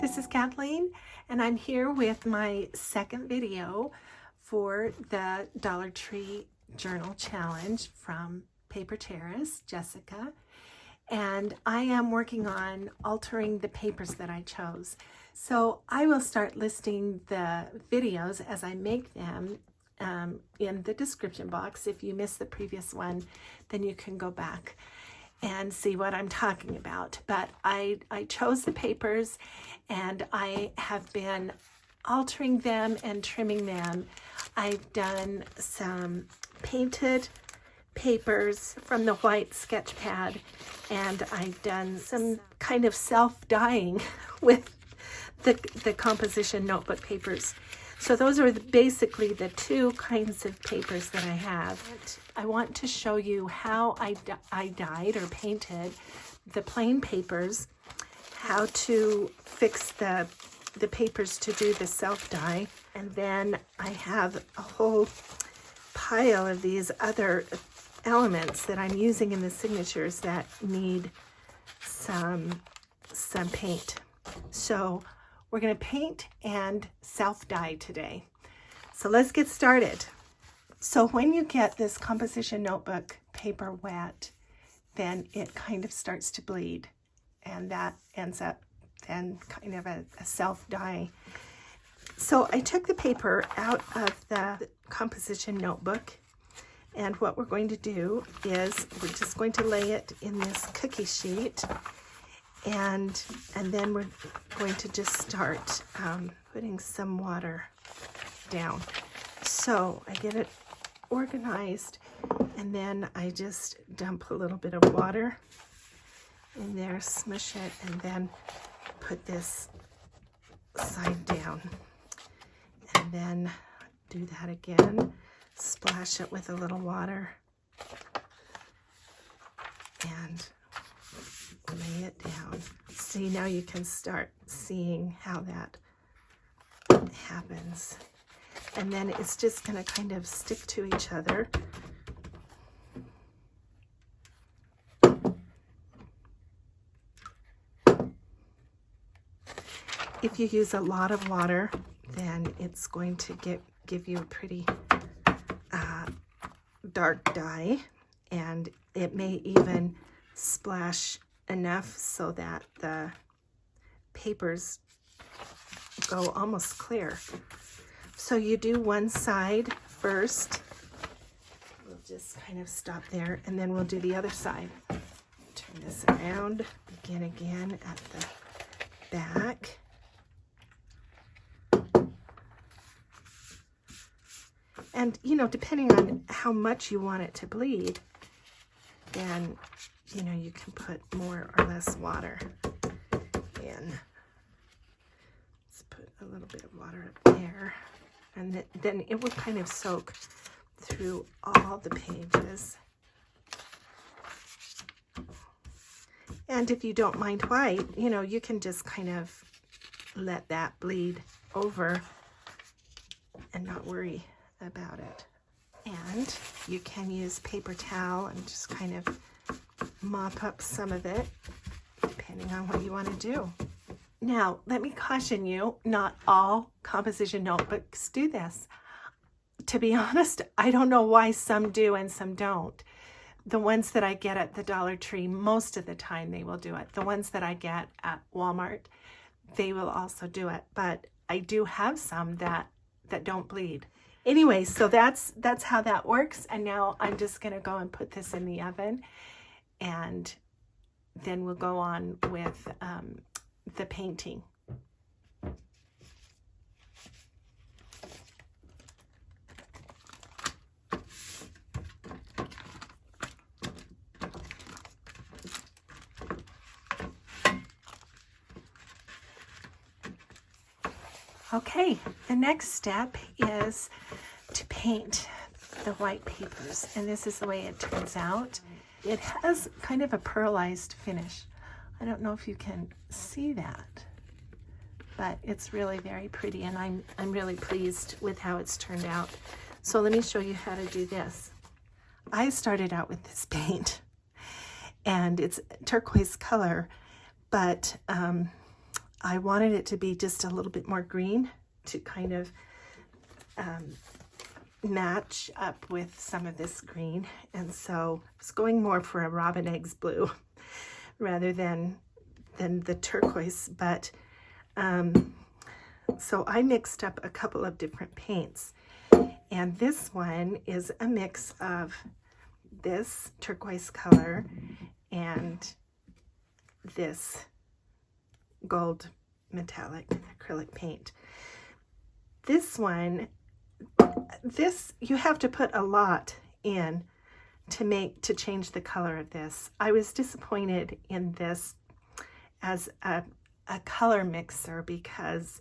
this is Kathleen, and I'm here with my second video for the Dollar Tree Journal Challenge from Paper Terrace, Jessica. And I am working on altering the papers that I chose. So I will start listing the videos as I make them in the description box. If you missed the previous one, then you can go back and see what I'm talking about. But I chose the papers and I have been altering them and trimming them. I've done some painted papers from the white sketch pad, and I've done some kind of self-dyeing with the composition notebook papers. So those are basically the two kinds of papers that I have. I want to show you how I dyed or painted the plain papers, how to fix the papers to do the self-dye, and then I have a whole pile of these other elements that I'm using in the signatures that need some paint. So we're going to paint and self-dye today. So let's get started. So when you get this composition notebook paper wet, then it kind of starts to bleed, and that ends up then kind of a self-dye. So I took the paper out of the composition notebook, and what we're going to do is we're just going to lay it in this cookie sheet, and then we're going to just start putting some water down. So I get it organized, and then I just dump a little bit of water in there, smush it, and then put this side down. And then do that again, splash it with a little water, and lay it down. See, now you can start seeing how that happens. And then it's just going to kind of stick to each other. If you use a lot of water, then it's going to give you a pretty dark dye, and it may even splash enough so that the papers go almost clear. So you do one side first. We'll just kind of stop there, and then we'll do the other side. Turn this around, begin again at the back. And, you know, depending on how much you want it to bleed, then, you know, you can put more or less water in. Let's put a little bit of water up there. And then it will kind of soak through all the pages. And if you don't mind white, you know, you can just kind of let that bleed over and not worry about it. And you can use paper towel and just kind of mop up some of it, depending on what you want to do. Now, let me caution you, not all composition notebooks do this. To be honest, I don't know why some do and some don't. The ones that I get at the Dollar Tree, most of the time they will do it. The ones that I get at Walmart, they will also do it. But I do have some that don't bleed. Anyway, so that's how that works. And now I'm just going to go and put this in the oven, and then we'll go on with the painting. Okay, the next step is to paint the white papers, and this is the way it turns out. It has kind of a pearlized finish. I don't know if you can see that, but it's really very pretty, and I'm really pleased with how it's turned out. So let me show you how to do this. I started out with this paint, and it's turquoise color, but I wanted it to be just a little bit more green to kind of match up with some of this green. And so I was going more for a robin eggs blue rather than the turquoise. But so I mixed up a couple of different paints. And this one is a mix of this turquoise color and this gold metallic acrylic paint. This one, you have to put a lot in to change the color of this. I was disappointed in this as a color mixer because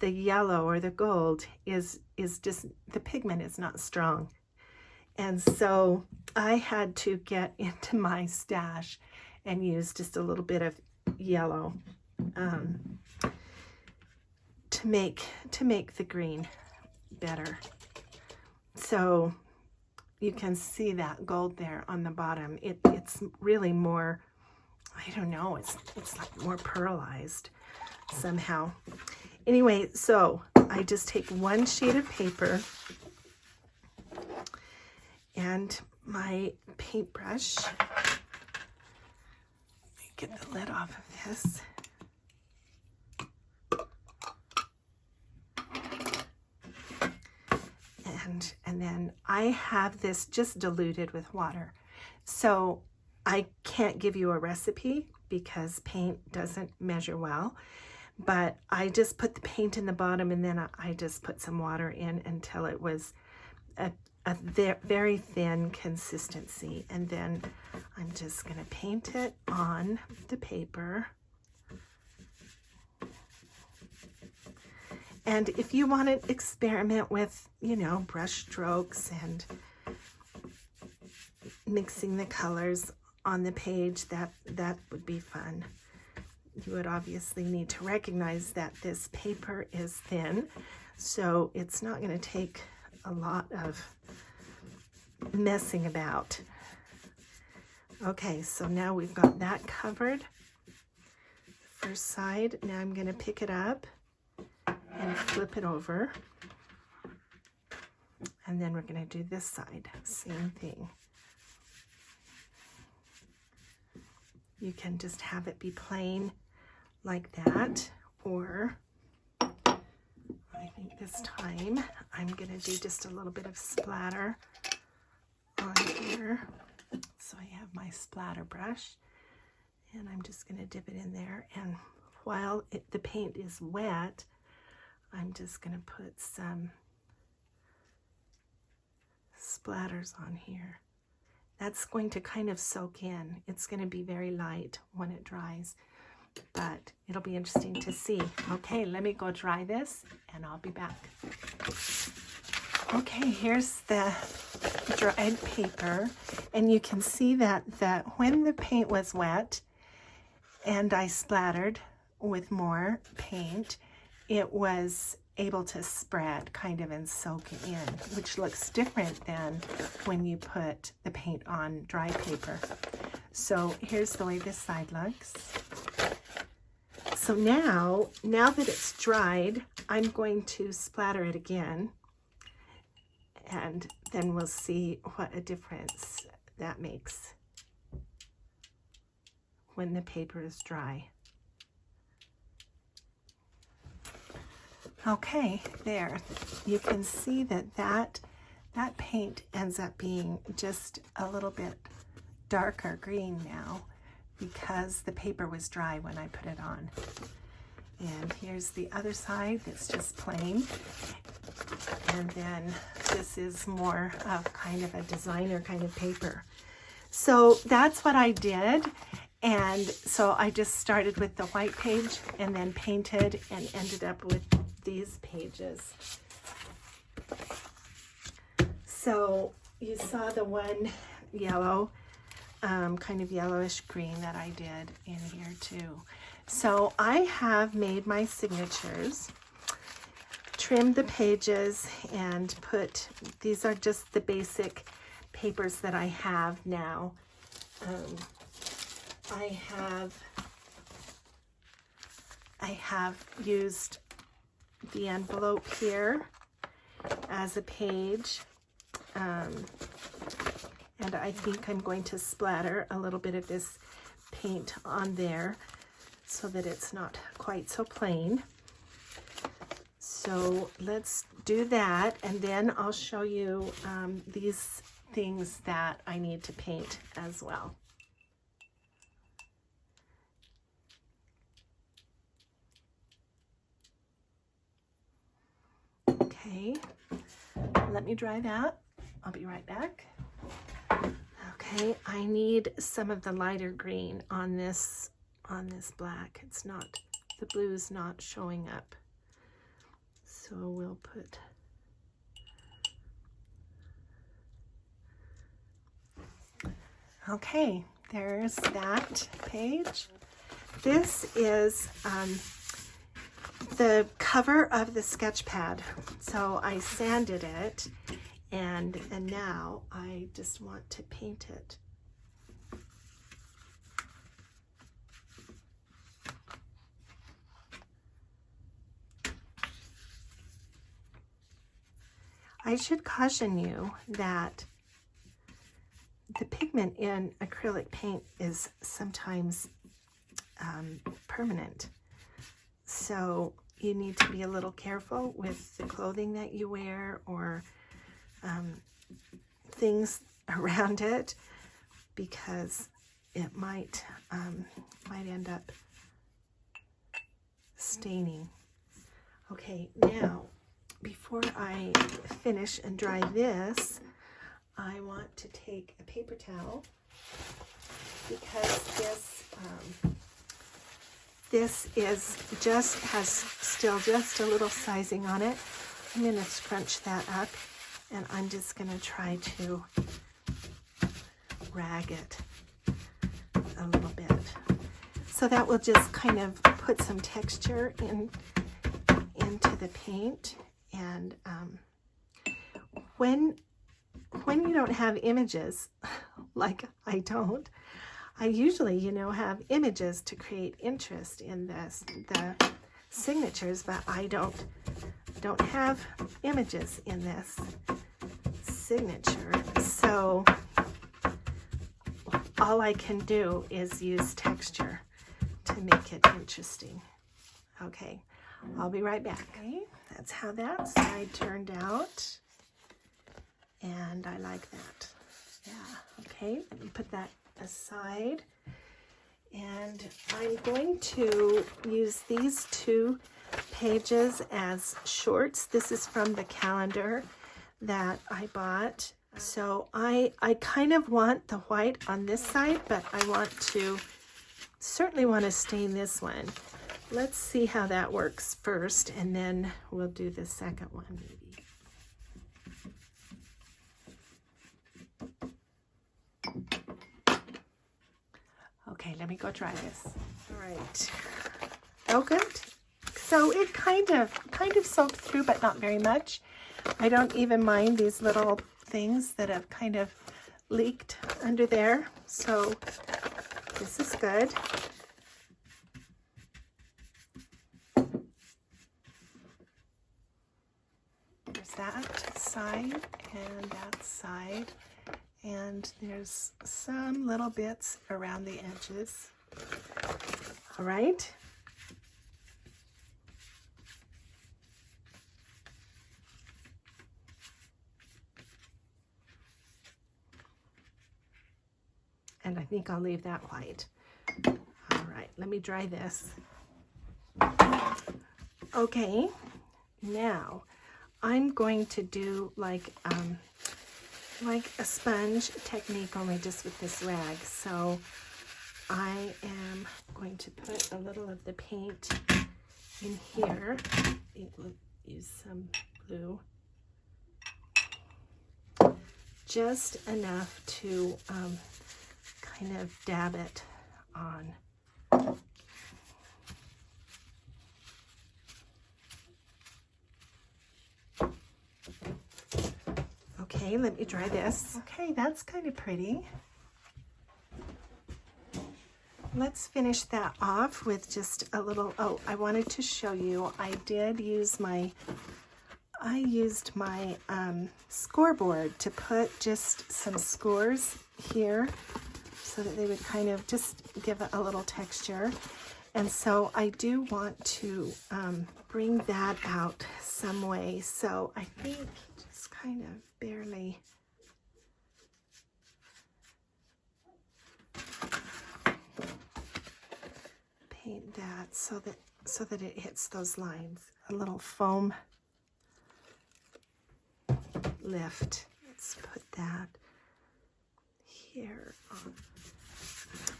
the yellow or the gold is just, the pigment is not strong. And so I had to get into my stash and use just a little bit of yellow to make the green better. So you can see that gold there on the bottom. It's really more, I don't know, it's like more pearlized somehow. Anyway, so I just take one sheet of paper and my paintbrush. Get the lid off of this. And then I have this just diluted with water. So I can't give you a recipe because paint doesn't measure well, but I just put the paint in the bottom and then I just put some water in until it was a very thin consistency. And then I'm just going to paint it on the paper. And if you want to experiment with, you know, brush strokes and mixing the colors on the page, that would be fun. You would obviously need to recognize that this paper is thin, so it's not going to take a lot of messing about. Okay, so now we've got that covered. First side. Now I'm going to pick it up and flip it over. And then we're going to do this side. Same thing. You can just have it be plain like that, or I think this time I'm going to do just a little bit of splatter on here. So I have my splatter brush and I'm just going to dip it in there, and while the paint is wet, I'm just going to put some splatters on here. That's going to kind of soak in. It's going to be very light when it dries, but it'll be interesting to see. Okay, let me go dry this and I'll be back. Okay, here's the dried paper, and you can see that when the paint was wet and I splattered with more paint, it was able to spread kind of and soak in, which looks different than when you put the paint on dry paper. So here's the way this side looks. So now that it's dried, I'm going to splatter it again, and then we'll see what a difference that makes when the paper is dry. Okay, there. You can see that paint ends up being just a little bit darker green now because the paper was dry when I put it on. And here's the other side that's just plain. And then this is more of kind of a designer kind of paper. So that's what I did. And so I just started with the white page and then painted and ended up with these pages. So you saw the one yellow, kind of yellowish green that I did in here too. So I have made my signatures, trimmed the pages, and put, these are just the basic papers that I have now. I have I have used the envelope here as a page, and I think I'm going to splatter a little bit of this paint on there so that it's not quite so plain. So let's do that, and then I'll show you these things that I need to paint as well. Okay, let me dry that. I'll be right back. Okay, I need some of the lighter green on this black. It's not, the blue's not showing up. So we'll put okay, there's that page. This is the cover of the sketch pad. So I sanded it, and now I just want to paint it. I should caution you that the pigment in acrylic paint is sometimes permanent. So you need to be a little careful with the clothing that you wear or things around it, because it might end up staining. Okay, now before I finish and dry this, I want to take a paper towel, because this is has still just a little sizing on it. I'm going to scrunch that up, and I'm just going to try to rag it a little bit. So that will just kind of put some texture into the paint. And when you don't have images, like I don't, I usually, have images to create interest in the signatures, but I don't have images in this signature. So all I can do is use texture to make it interesting. Okay, I'll be right back. Okay, that's how that side turned out, and I like that. Yeah, okay, let me put that aside, and I'm going to use these two pages as shorts. This is from the calendar that I bought. So I kind of want the white on this side, but I certainly want to stain this one. Let's see how that works first, and then we'll do the second one maybe. Okay, let me go try this. All right. Oh, good. So it kind of soaked through, but not very much. I don't even mind these little things that have kind of leaked under there. So this is good. There's that side and that side. And there's some little bits around the edges. All right. And I think I'll leave that white. All right, let me dry this. Okay, now I'm going to do like a sponge technique, only just with this rag. So I am going to put a little of the paint in here. We'll use some blue. Just enough to kind of dab it on. Okay, let me try this. Okay, that's kind of pretty. let's finish that off with just a little, oh, I wanted to show you, I used my scoreboard to put just some scores here so that they would kind of just give it a little texture. And so I do want to bring that out some way. So I think just kind of barely paint that so that it hits those lines. A little foam lift. Let's put that here on.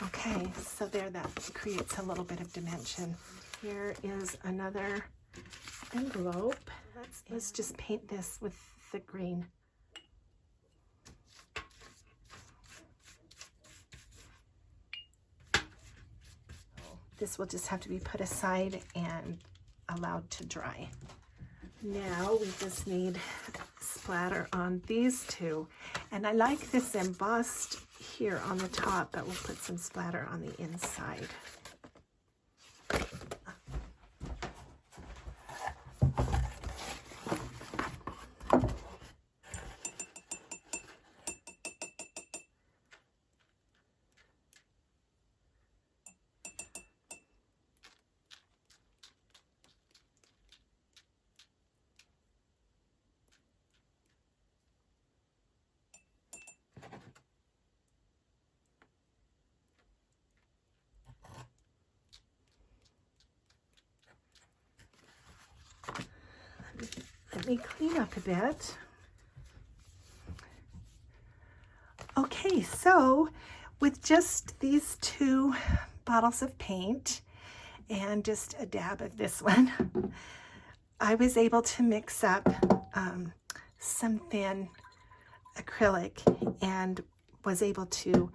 Okay, so there, that creates a little bit of dimension. Here is another envelope. Let's just paint this with the green. This will just have to be put aside and allowed to dry. Now we just need splatter on these two. And I like this embossed here on the top, but we'll put some splatter on the inside. Let me clean up a bit. Okay, so with just these two bottles of paint and just a dab of this one, I was able to mix up some thin acrylic and was able to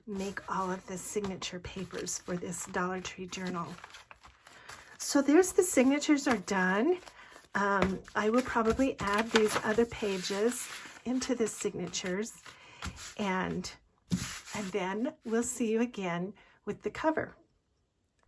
make all of the signature papers for this Dollar Tree journal. So there's the signatures are done. I will probably add these other pages into the signatures, and then we'll see you again with the cover.